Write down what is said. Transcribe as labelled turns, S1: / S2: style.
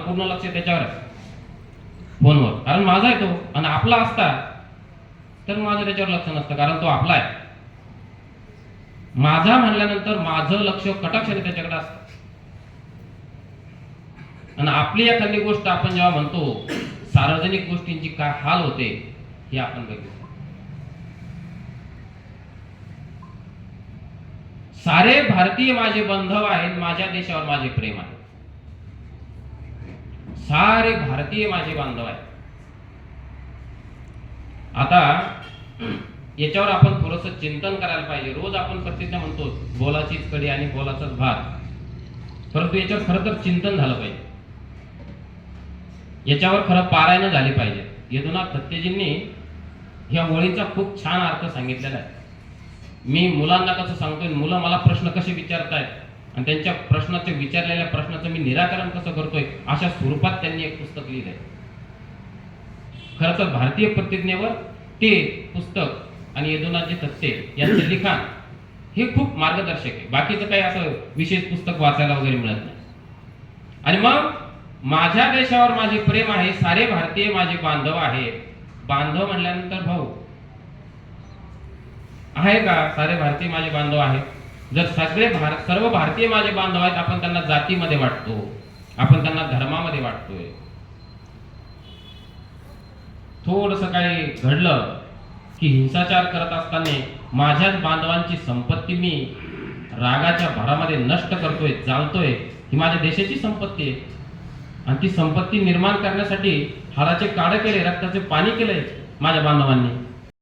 S1: माझं पूर्ण लक्ष त्याच्यावर आहे, फोनवर, कारण माझा आहे तो. आणि आपला असता तर माझं त्याच्यावर लक्ष नसतं, कारण तो आपला आहे. माझा म्हणल्यानंतर माझं लक्ष कटाक्षाने त्याच्याकडे असतं. आणि आपली एखादी गोष्ट आपण जेव्हा म्हणतो, सार्वजनिक गोष्टींची काय हाल होते हे आपण बघितलं. सारे भारतीय माझे बांधव आहेत, माझ्या देशावर माझे प्रेम आहे. सारे भारतीय माझे बांधव आहेत. आता याच्यावर आपण थोडंसं चिंतन करायला पाहिजे. रोज आपण प्रतिज्ञा म्हणतो, बोलाचीच कडी आणि बोलाचाच भात, परंतु याच्यावर खरं तर चिंतन झालं पाहिजे. याच्यावर खरं पारायण झाली पाहिजे. यदुनाथ दत्तेजींनी ह्या ओळींचा खूप छान अर्थ सांगितलेला आहे. मी मुलांना कसं सांगतोय, मुलं मला प्रश्न कसे विचारतायत आणि त्यांच्या प्रश्नाचे, विचारलेल्या प्रश्नाचं मी निराकरण कसं करतोय, अशा स्वरूपात त्यांनी एक पुस्तक लिहिलंय. खरं तर भारतीय प्रतिज्ञेवर ते पुस्तक आणि यदुनाथजी दत्ते यांचे लिखाण हे खूप मार्गदर्शक आहे. बाकीचं काही असं विशेष पुस्तक वाचायला वगैरे मिळत नाही. आणि मग माझ्या देशावर माझे प्रेम आहे, सारे भारतीय माझे बांधव आहेत. बांधव म्हणल्यानंतर भाऊ आहे का? सारे भारतीय माझे बांधव आहेत. जर सर्व भारतीय माझे बांधव आहेत, आपण त्यांना जातीमध्ये वाटतो, आपण त्यांना धर्मामध्ये वाटतोय. थोडंसं काही घडलं की हिंसाचार करत असताना माझ्याच बांधवांची संपत्ती मी रागाच्या भरामध्ये नष्ट करतोय, जाळतोय. ही माझ्या देशाची संपत्ती आहे आणि ती संपत्ती निर्माण करण्यासाठी हाडाचे काढे केले, रक्ताचे पाणी केले माझ्या बांधवांनी.